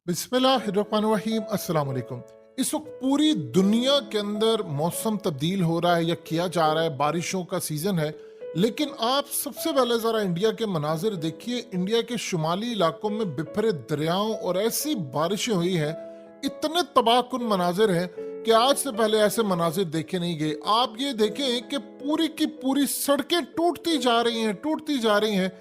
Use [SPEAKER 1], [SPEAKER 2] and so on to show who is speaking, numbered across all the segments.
[SPEAKER 1] बिस्मिल्लाहिर्रहमानिर्रहीम अस्सलाम वालेकुम। इस वक्त पूरी दुनिया के अंदर मौसम तब्दील हो रहा है या किया जा रहा है, बारिशों का सीजन है। लेकिन आप सबसे पहले ज़रा इंडिया के मनाजिर देखिए। इंडिया के शुमाली इलाकों में बिखरे दरियाओं और ऐसी बारिशें हुई हैं, इतने तबाहकुन मनाजिर हैं कि आज से पहले ऐसे मनाजिर देखे नहीं गए। आप ये देखें कि पूरी की पूरी सड़कें टूटती जा रही हैं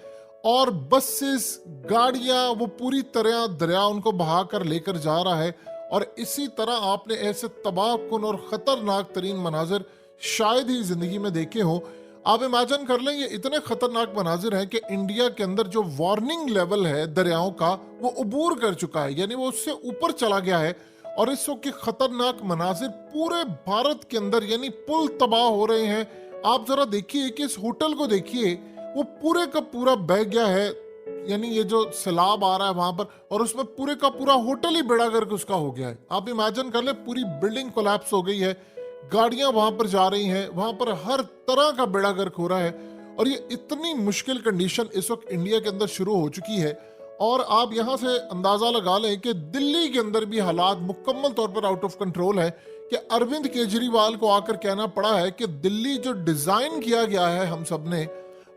[SPEAKER 1] और बसेस, गाड़ियां, वो पूरी तरह दरिया उनको बहा कर लेकर जा रहा है। और इसी तरह आपने ऐसे तबाहकुन और खतरनाक तरीन मनाजिर शायद ही जिंदगी में देखे हो। आप इमेजिन कर लें, ये इतने खतरनाक मनाजिर हैं कि इंडिया के अंदर जो वार्निंग लेवल है दरियाओं का, वो अबूर कर चुका है, यानी वो उससे ऊपर चला गया है। और इस वक्त के खतरनाक मनाजिर पूरे भारत के अंदर, यानी पुल तबाह हो रहे हैं। आप जरा देखिए कि इस होटल को देखिए, वो पूरे का पूरा बह गया है, यानी ये जो सैलाब आ रहा है वहां पर, और उसमें पूरे का पूरा होटल ही बेड़ा गर्क उसका हो गया है। आप इमेजिन कर ले, पूरी बिल्डिंग कोलैप्स हो गई है, गाड़ियां वहां पर जा रही हैं, वहां पर हर तरह का बेड़ा गर्क हो रहा है। और ये इतनी मुश्किल कंडीशन इस वक्त इंडिया के अंदर शुरू हो चुकी है। और आप यहां से अंदाजा लगा लें कि दिल्ली के अंदर भी हालात मुकम्मल तौर पर आउट ऑफ कंट्रोल है, कि अरविंद केजरीवाल को आकर कहना पड़ा है कि दिल्ली जो डिजाइन किया गया है हम सब ने,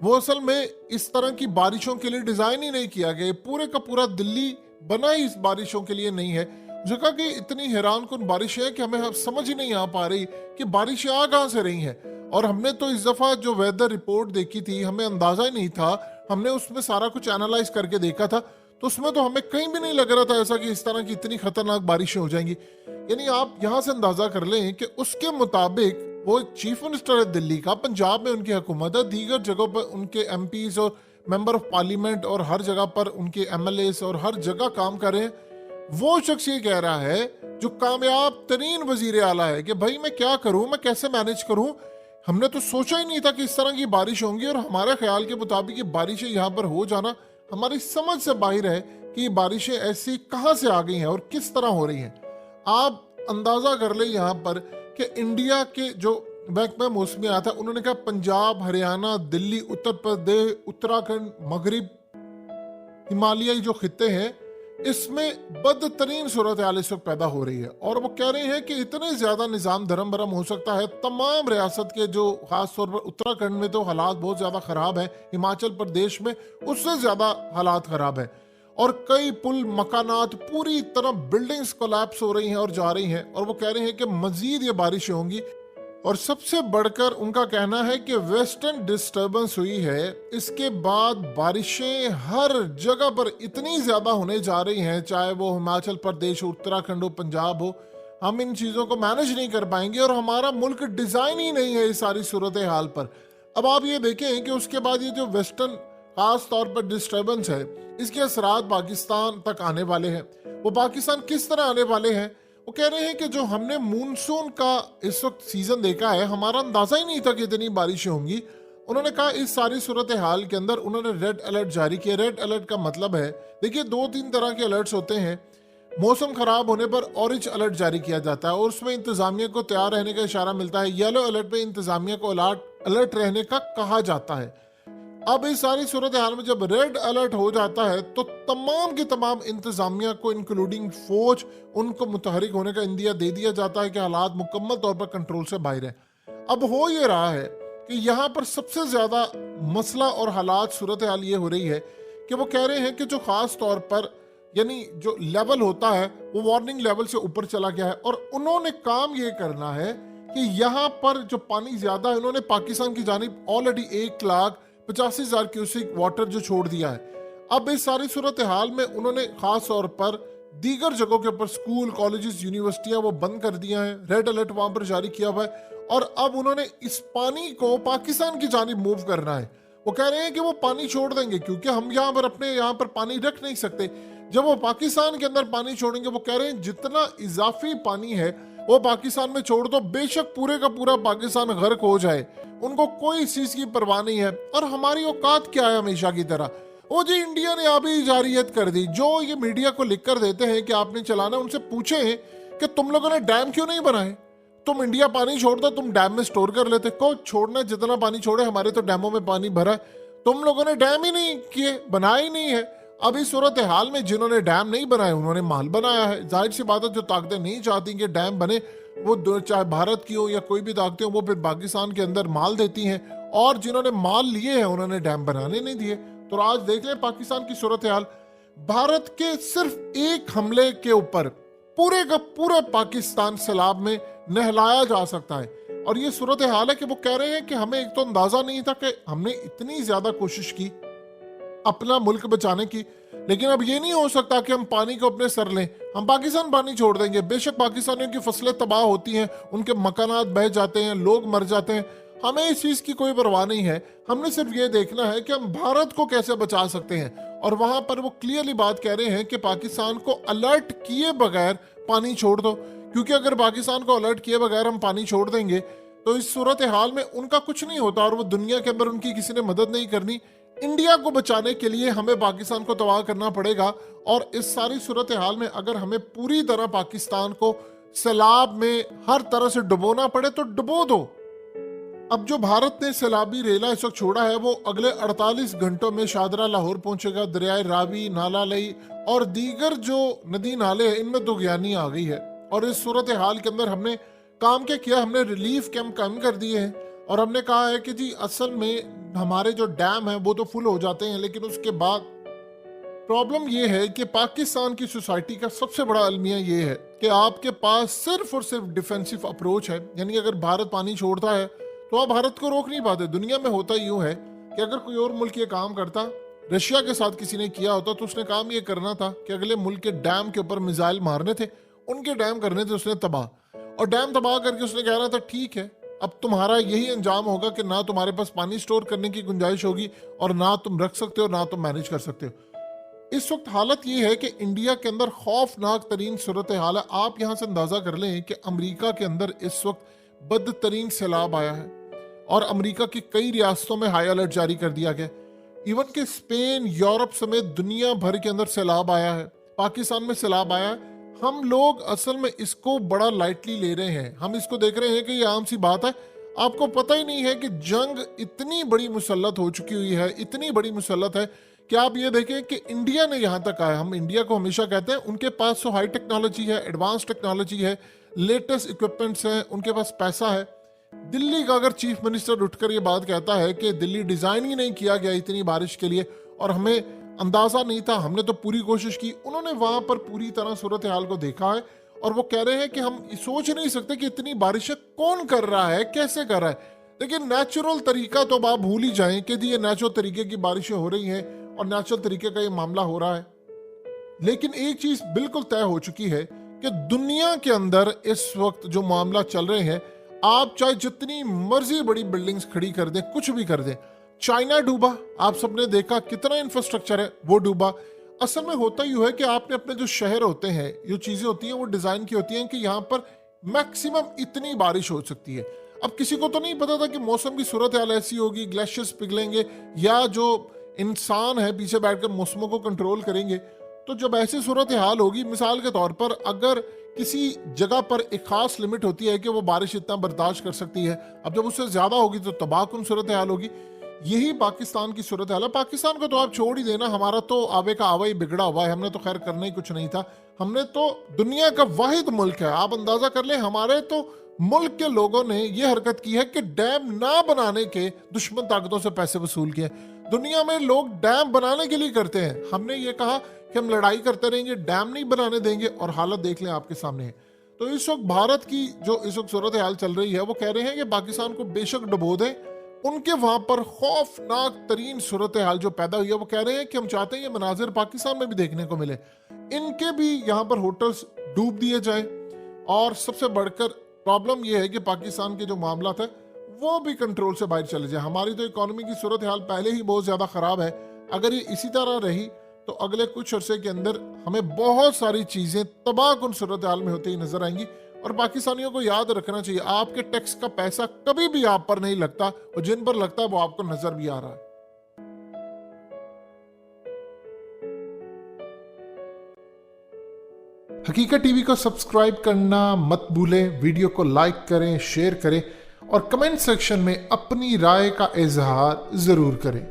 [SPEAKER 1] वो असल में इस तरह की बारिशों के लिए डिजाइन ही नहीं किया गया। पूरे का पूरा दिल्ली बना ही इस बारिशों के लिए नहीं है। जगह की इतनी हैरान कुन बारिशें हैं कि हमें समझ ही नहीं आ पा रही कि बारिशें आ कहां से रही हैं। और हमने तो इस दफा जो वेदर रिपोर्ट देखी थी, हमें अंदाजा ही नहीं था। हमने उसमें सारा कुछ एनालाइज करके देखा था, तो उसमें तो हमें कहीं भी नहीं लग रहा था ऐसा कि इस तरह की इतनी खतरनाक बारिशें हो जाएंगी। यानी आप यहां से अंदाजा कर लें कि उसके मुताबिक वो चीफ मिनिस्टर है दिल्ली का, पंजाब में उनकी हुकूमत है, दीगर जगहों पर उनके एमपीज और मेंबर ऑफ पार्लियामेंट और हर जगह पर उनके एमएलए और हर जगह काम कर रहे हैं। वो शख्स ये कह रहा है, जो कामयाब तरीन वजीर आला है, कि भाई मैं क्या करूं, मैं कैसे मैनेज करूं। हमने तो सोचा ही नहीं था कि इस तरह की बारिश होंगी, और हमारे ख्याल के मुताबिक ये बारिशें यहाँ पर हो जाना हमारी समझ से बाहर है कि ये बारिशें ऐसी कहाँ से आ गई हैं और किस तरह हो रही हैं। आप अंदाजा कर ले यहाँ पर कि इंडिया के जो महकमा मौसमी आया था, उन्होंने कहा पंजाब, हरियाणा, दिल्ली, उत्तर प्रदेश, उत्तराखंड, मगरिब, हिमालयी जो खिते हैं, इसमें बदतरीन सूरत हाल इस वक्त पैदा हो रही है। और वो कह रहे हैं कि इतने ज्यादा निजाम धर्म भरम हो सकता है तमाम रियासत के, जो खास तौर पर उत्तराखंड में तो हालात बहुत ज्यादा खराब है, हिमाचल प्रदेश में उससे ज्यादा हालात खराब है। और कई पुल, मकानात, पूरी तरह बिल्डिंग्स कोलैप्स हो रही हैं और जा रही हैं। और वो कह रहे हैं कि मजीद ये बारिशें होंगी। और सबसे बढ़कर उनका कहना है कि वेस्टर्न डिस्टर्बेंस हुई है, इसके बाद बारिशें हर जगह पर इतनी ज्यादा होने जा रही हैं, चाहे वो हिमाचल प्रदेश हो, उत्तराखंड हो, पंजाब हो। हम इन चीजों को मैनेज नहीं कर पाएंगे, और हमारा मुल्क डिजाइन ही नहीं है इस सारी सूरत हाल पर। अब आप ये देखें कि उसके बाद ये जो वेस्टर्न खास तौर पर डिस्टर्बेंस है, इसके असरात पाकिस्तान तक आने वाले हैं। वो पाकिस्तान किस तरह आने वाले हैं? वो कह रहे हैं कि जो हमने मूनसून का इस वक्त सीजन देखा है, हमारा अंदाजा ही नहीं था कि इतनी बारिशें होंगी। उन्होंने कहा इस सारी सूरत हाल के अंदर उन्होंने रेड अलर्ट जारी किया। रेड अलर्ट का मतलब है, देखिए 2-3 तरह के अलर्ट्स होते हैं। मौसम खराब होने पर ऑरेंज अलर्ट जारी किया जाता है और उसमें इंतजामिया को तैयार रहने का इशारा मिलता है। येलो अलर्ट में इंतजामिया को अलर्ट रहने का कहा जाता है। अब इस सारी सूरत हाल में जब रेड अलर्ट हो जाता है, तो तमाम की तमाम इंतजामिया को, इंक्लूडिंग फौज, उनको मुतहरिक होने का इंदिया दे दिया जाता है कि हालात मुकम्मल तौर पर कंट्रोल से बाहर है। अब हो ये रहा है कि यहाँ पर सबसे ज्यादा मसला और हालात, सूरत हाल ये हो रही है कि वो कह रहे हैं कि जो खास तौर पर, यानी जो लेवल होता है, वो वार्निंग लेवल से ऊपर चला गया है। और उन्होंने काम ये करना है कि यहाँ पर जो पानी ज्यादा है, उन्होंने पाकिस्तान की जानिब ऑलरेडी 1,85,000 क्यूसिक वाटर जो छोड़ दिया है। अब इस सारी सूरत हाल में उन्होंने खास तौर पर दीगर जगहों के ऊपर स्कूल, कॉलेजेस, यूनिवर्सिटियां वो बंद कर दिया है। रेड अलर्ट वहां पर जारी किया हुआ है। और अब उन्होंने इस पानी को पाकिस्तान की जानिब मूव करना है। वो कह रहे हैं कि वो पानी छोड़ देंगे, क्योंकि हम यहाँ पर अपने यहाँ पर पानी रख नहीं सकते। जब वो पाकिस्तान के अंदर पानी छोड़ेंगे, वो कह रहे हैं जितना इजाफी पानी है वो पाकिस्तान में छोड़ दो, बेशक पूरे का पूरा पाकिस्तान गर्क हो जाए, उनको कोई इस चीज की परवाह नहीं है। और हमारी औकात क्या है, हमेशा की तरह वो जी इंडिया ने अभी जारियत कर दी। जो ये मीडिया को लिख कर देते हैं कि आपने चलाना, उनसे पूछे कि तुम लोगों ने डैम क्यों नहीं बनाए? तुम इंडिया पानी छोड़ता, तुम डैम में स्टोर कर लेते। को छोड़ना, जितना पानी छोड़े, हमारे तो डैमों में पानी भरा है। तुम लोगों ने डैम ही नहीं किए, बनाया ही नहीं है। अब इस सूरत हाल में जिन्होंने डैम नहीं बनाए उन्होंने माल बनाया है। जाहिर सी बात है, जो ताकतें नहीं चाहती कि डैम बने, वो चाहे भारत की हो या कोई भी ताकतें हो, वो फिर पाकिस्तान के अंदर माल देती हैं, और जिन्होंने माल लिए हैं उन्होंने डैम बनाने नहीं दिए। तो आज देख लें पाकिस्तान की सूरत हाल। भारत के सिर्फ एक हमले के ऊपर पूरे का पूरा पाकिस्तान सैलाब में नहलाया जा सकता है। और ये सूरत हाल है कि वो कह रहे हैं कि हमें एक तो अंदाजा नहीं था कि हमने इतनी ज्यादा कोशिश की अपना मुल्क बचाने की, लेकिन अब ये नहीं हो सकता कि हम पानी को अपने सर लें, हम पाकिस्तान पानी छोड़ देंगे। बेशक पाकिस्तानियों की फसलें तबाह होती हैं, उनके मकानात बह जाते हैं, लोग मर जाते हैं, हमें इस चीज की कोई परवाह नहीं है। हमने सिर्फ ये देखना है कि हम भारत को कैसे बचा सकते हैं। और वहां पर वो क्लियरली बात कह रहे हैं कि पाकिस्तान को अलर्ट किए बगैर पानी छोड़ दो, क्योंकि अगर पाकिस्तान को अलर्ट किए बगैर हम पानी छोड़ देंगे तो इस सूरत हाल में उनका कुछ नहीं होता और वो दुनिया के अंदर उनकी किसी ने मदद नहीं करनी। इंडिया को बचाने के लिए हमें पाकिस्तान को तबाह करना पड़ेगा। और इस सारी सूरत हाल में अगर हमें पूरी तरह पाकिस्तान को सैलाब में हर तरह से डुबोना पड़े तो डुबो दो। अब जो भारत ने सैलाबी रेला इस वक्त छोड़ा है वो अगले 48 घंटों में शादरा लाहौर पहुंचेगा। दरियाए रावी, नाला लई और दीगर जो नदी नाले हैं इनमें दुगयानी आ गई है। और इस सूरत हाल के अंदर हमने काम क्या किया, हमने रिलीफ कैंप कम कर दिए हैं और हमने कहा है कि जी असल में हमारे जो डैम है वो तो फुल हो जाते हैं, लेकिन उसके बाद प्रॉब्लम ये है कि पाकिस्तान की सोसाइटी का सबसे बड़ा अलमिया ये है कि आपके पास सिर्फ और सिर्फ डिफेंसिव अप्रोच है। यानी अगर भारत पानी छोड़ता है तो आप भारत को रोक नहीं पाते। दुनिया में होता यूं है कि अगर कोई और मुल्क ये काम करता, रशिया के साथ किसी ने किया होता तो उसने काम ये करना था कि अगले मुल्क के डैम के ऊपर मिसाइल मारने थे, उनके डैम करने थे उसने तबाह, और डैम तबाह करके उसने कहना था ठीक है अब तुम्हारा यही अंजाम होगा कि ना तुम्हारे पास पानी स्टोर करने की गुंजाइश होगी और ना तुम रख सकते हो ना तुम मैनेज कर सकते हो। इस वक्त हालत ये है कि इंडिया के अंदर खौफनाक तरीन सूरत हाल है। आप यहाँ से अंदाजा कर लें कि अमेरिका के अंदर इस वक्त बदतरीन सैलाब आया है और अमेरिका की कई रियासतों में हाई अलर्ट जारी कर दिया गया। इवन के स्पेन, यूरोप समेत दुनिया भर के अंदर सैलाब आया है, पाकिस्तान में सैलाब आया है। हम लोग असल में इसको बड़ा लाइटली ले रहे हैं, हम इसको देख रहे हैं कि ये आम सी बात है। आपको पता ही नहीं है कि जंग इतनी बड़ी मुसल्लत हो चुकी हुई है, इतनी बड़ी मुसल्लत है कि आप ये देखें कि इंडिया ने यहाँ तक आया। हम इंडिया को हमेशा कहते हैं उनके पास तो हाई टेक्नोलॉजी है, एडवांस टेक्नोलॉजी है, लेटेस्ट इक्विपमेंट्स हैं, उनके पास पैसा है। दिल्ली का अगर चीफ मिनिस्टर उठकर ये बात कहता है कि दिल्ली डिजाइन ही नहीं किया गया इतनी बारिश के लिए और हमें अंदाजा नहीं था, हमने तो पूरी कोशिश की, उन्होंने वहां पर पूरी तरह सूरत हाल को देखा है और वो कह रहे हैं कि हम सोच नहीं सकते कि इतनी बारिशें कौन कर रहा है, कैसे कर रहा है। लेकिन नेचुरल तरीका तो आप भूल ही जाएं कि ये नेचुरल तरीके की बारिशें हो रही हैं और नेचुरल तरीके का ये मामला हो रहा है। लेकिन एक चीज बिल्कुल तय हो चुकी है कि दुनिया के अंदर इस वक्त जो मामला चल रहे हैं, आप चाहे जितनी मर्जी बड़ी बिल्डिंग्स खड़ी कर दें, कुछ भी कर दें, चाइना डूबा, आप सबने देखा कितना इंफ्रास्ट्रक्चर है वो डूबा। असल में होता ही है कि आपने अपने जो शहर होते हैं, जो चीजें होती हैं वो डिजाइन की होती हैं कि यहाँ पर मैक्सिमम इतनी बारिश हो सकती है। अब किसी को तो नहीं पता था कि मौसम की सूरत हाल ऐसी होगी, ग्लेशियर्स पिघलेंगे या जो इंसान है पीछे बैठकर मौसमों को कंट्रोल करेंगे। तो जब ऐसी सूरत हाल होगी, मिसाल के तौर पर अगर किसी जगह पर एक खास लिमिट होती है कि वो बारिश इतना बर्दाश्त कर सकती है, अब जब उससे ज्यादा होगी तो तबाहकुन सूरत हाल होगी। यही पाकिस्तान की सूरत हाल है। पाकिस्तान को तो आप छोड़ ही देना, हमारा तो आवे का आवा ही बिगड़ा हुआ है, हमने तो खैर करना ही कुछ नहीं था। हमने तो दुनिया का वाहिद मुल्क है, आप अंदाजा कर लें, हमारे तो मुल्क के लोगों ने ये हरकत की है कि डैम ना बनाने के दुश्मन ताकतों से पैसे वसूल किए। दुनिया में लोग डैम बनाने के लिए करते हैं, हमने ये कहा कि हम लड़ाई करते रहेंगे, डैम नहीं बनाने देंगे, और हालत देख लें आपके सामने है। तो इस वक्त भारत की जो इस वक्त सूरत हाल चल रही है, वो कह रहे हैं कि पाकिस्तान को बेशक डुबो दें, उनके वहां पर खौफनाक तरीन सूरत हाल जो पैदा हुई है, वो कह रहे हैं कि हम चाहते हैं ये मनाजिर पाकिस्तान में भी देखने को मिले, इनके भी यहाँ पर होटल्स डूब दिए जाए। और सबसे बढ़कर प्रॉब्लम यह है कि पाकिस्तान के जो मामला है वो भी कंट्रोल से बाहर चले जाए। हमारी तो इकोनॉमी की सूरत हाल पहले ही बहुत ज्यादा खराब है, अगर ये इसी तरह रही तो अगले कुछ अरसे के अंदर हमें बहुत सारी चीजें तबाहकुन सूरत हाल में होती ही नजर आएंगी। और पाकिस्तानियों को याद रखना चाहिए, आपके टैक्स का पैसा कभी भी आप पर नहीं लगता, और जिन पर लगता है वो आपको नजर भी आ रहा है। हकीकत टीवी को सब्सक्राइब करना मत भूलें, वीडियो को लाइक करें, शेयर करें और कमेंट सेक्शन में अपनी राय का इजहार जरूर करें।